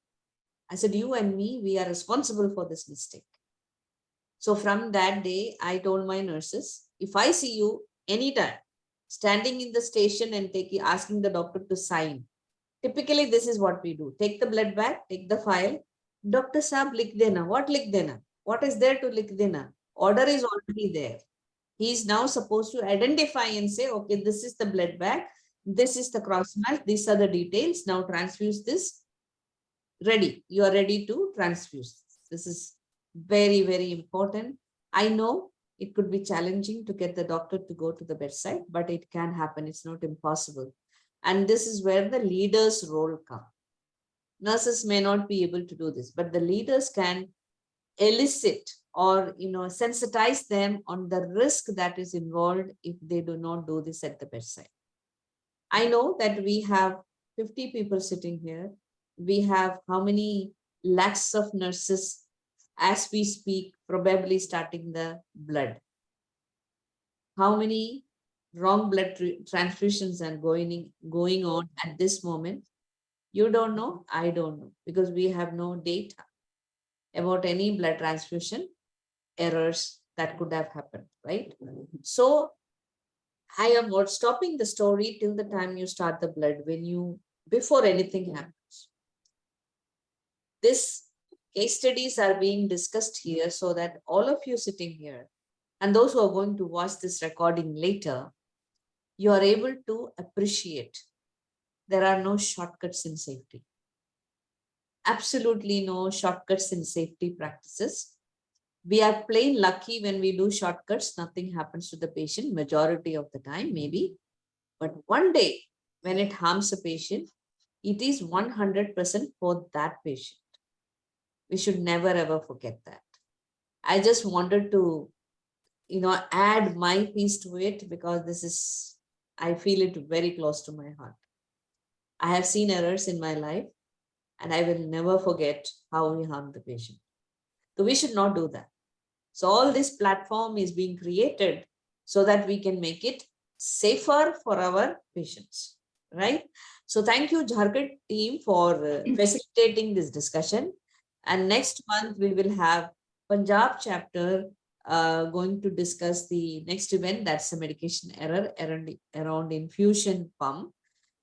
I said, you and me, we are responsible for this mistake. So from that day, I told my nurses, if I see you anytime standing in the station and asking the doctor to sign, typically this is what we do. Take the blood bag, take the file. Doctor Saab, likh dena. What likh dena? What is there to likh dena? Order is already there. He is now supposed to identify and say, okay, this is the blood bag, this is the cross match, these are the details. Now transfuse this. Ready. You are ready to transfuse. This is very, very important. I know it could be challenging to get the doctor to go to the bedside, but it can happen. It's not impossible. And this is where the leader's role comes. Nurses may not be able to do this, but the leaders can elicit or sensitize them on the risk that is involved if they do not do this at the bedside. I know that we have 50 people sitting here. We have how many lakhs of nurses as we speak, probably starting the blood. How many wrong blood transfusions are going on at this moment? You don't know, I don't know, because we have no data about any blood transfusion errors that could have happened, right? So I am not stopping the story till the time you start the blood, before anything happens. This case studies are being discussed here so that all of you sitting here and those who are going to watch this recording later, you are able to appreciate there are no shortcuts in safety. Absolutely no shortcuts in safety practices. We are plain lucky when we do shortcuts, nothing happens to the patient, majority of the time, maybe. But one day when it harms a patient, it is 100% for that patient. We should never ever forget that. I just wanted to, add my piece to it because I feel it very close to my heart. I have seen errors in my life and I will never forget how we harm the patient. So we should not do that. So all this platform is being created so that we can make it safer for our patients, right? So thank you, Jharkhand team, for facilitating this discussion. And next month, we will have Punjab chapter going to discuss the next event, that's a medication error around infusion pump.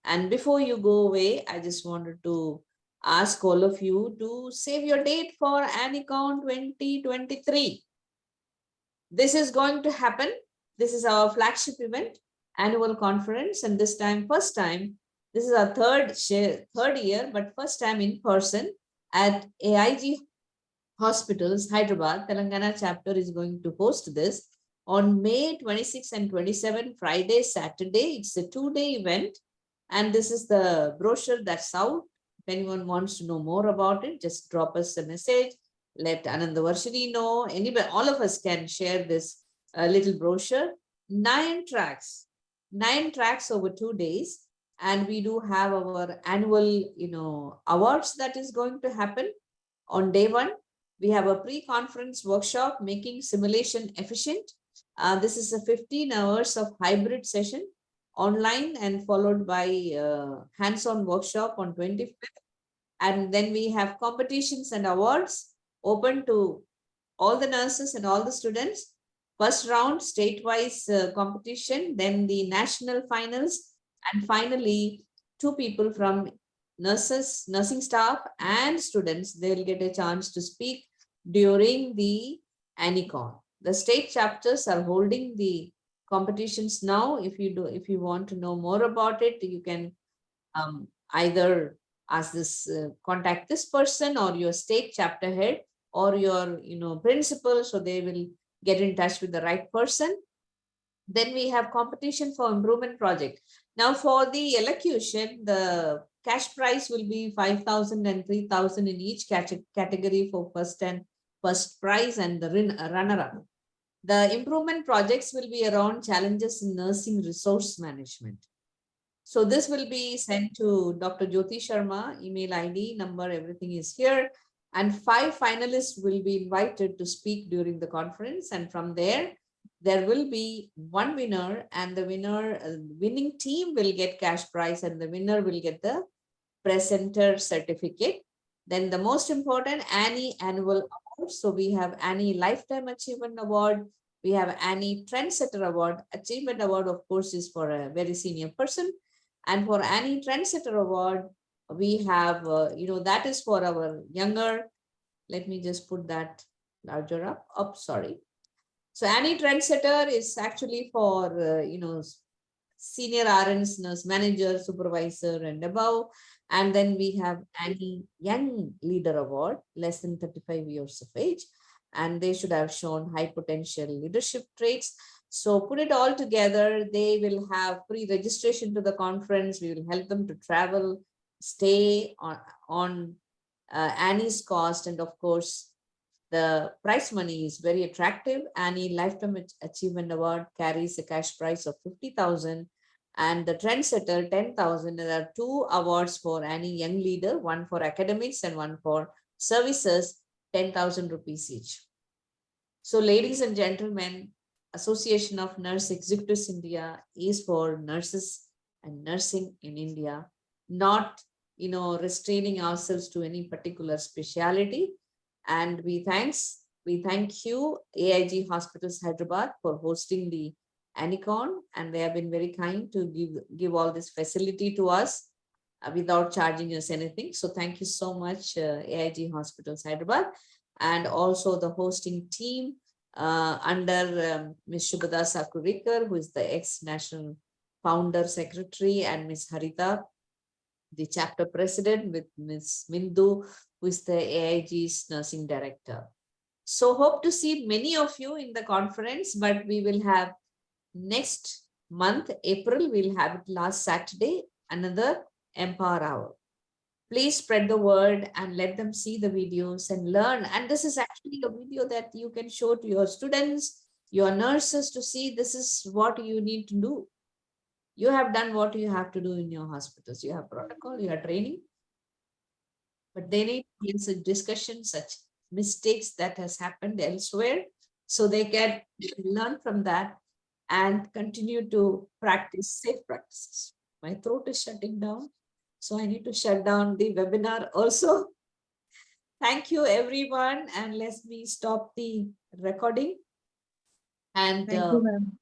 And before you go away, I just wanted to ask all of you to save your date for ANICON 2023. This is going to happen. This is our flagship event, annual conference, and this time, first time, this is our third year, but first time in person at AIG Hospitals, Hyderabad. Telangana chapter is going to host this on May 26 and 27, Friday, Saturday. It's a 2-day event. And this is the brochure that's out. If anyone wants to know more about it, just drop us a message. Let Anandavarshini know. Anybody, all of us can share this little brochure. 9 tracks over 2 days. And we do have our annual, awards that is going to happen on day 1. We have a pre-conference workshop, making simulation efficient. This is a 15 hours of hybrid session, online, and followed by hands-on workshop on 25th. And then we have competitions and awards open to all the nurses and all the students. First round, state-wise competition, then the national finals, and finally, 2 people from nurses, nursing staff, and students, they'll get a chance to speak during the ANICON. The state chapters are holding the competitions now. If you want to know more about it, you can either ask contact this person or your state chapter head or your principal, so they will get in touch with the right person. Then we have competition for improvement project. Now for the elocution, the cash prize will be 5,000 and 3,000 in each category for first prize and the runner-up. The improvement projects will be around challenges in nursing resource management. So this will be sent to Dr. Jyoti Sharma, email ID, number, everything is here. And 5 finalists will be invited to speak during the conference. And from there will be 1 winner, and the winning team will get cash prize, and the winner will get the presenter certificate. Then the most important, Annie Annual Award. So we have Annie Lifetime Achievement Award. We have Annie Trendsetter Award. Achievement Award, of course, is for a very senior person. And for Annie Trendsetter Award, we have, that is for our younger. Let me just put that larger up. Sorry. So Annie Trendsetter is actually for, senior RNs, nurse manager, supervisor and above. And then we have Annie Young Leader Award, less than 35 years of age. And they should have shown high potential leadership traits. So put it all together, they will have pre-registration to the conference. We will help them to travel, stay on Annie's cost. And of course, the prize money is very attractive. Annie Lifetime Achievement Award carries a cash prize of 50,000 and the Trendsetter 10,000. There are 2 awards for Annie Young Leader, one for academics and one for services, 10,000 rupees each. So ladies and gentlemen, Association of Nurse Executives India is for nurses and nursing in India, not restraining ourselves to any particular speciality. And we thank you, AIG Hospitals Hyderabad, for hosting the Anicon, and they have been very kind to give all this facility to us without charging us anything. So thank you so much, AIG Hospitals Hyderabad, and also the hosting team under Ms. Shubhada Sakurikar, who is the ex-national founder secretary, and Ms. Harita, the chapter president, with Ms. Mindu, who is the AIG's nursing director. So hope to see many of you in the conference, but we will have next month, April, we'll have it last Saturday, another Empower Hour. Please spread the word and let them see the videos and learn. And this is actually a video that you can show to your students, your nurses, to see this is what you need to do. You have done what you have to do in your hospitals. You have protocol, you have training, but they need to such discussions, such mistakes that has happened elsewhere, so they can learn from that and continue to practice safe practices. My throat is shutting down, so I need to shut down the webinar also. Thank you, everyone, and let me stop the recording. And Thank you, ma'am.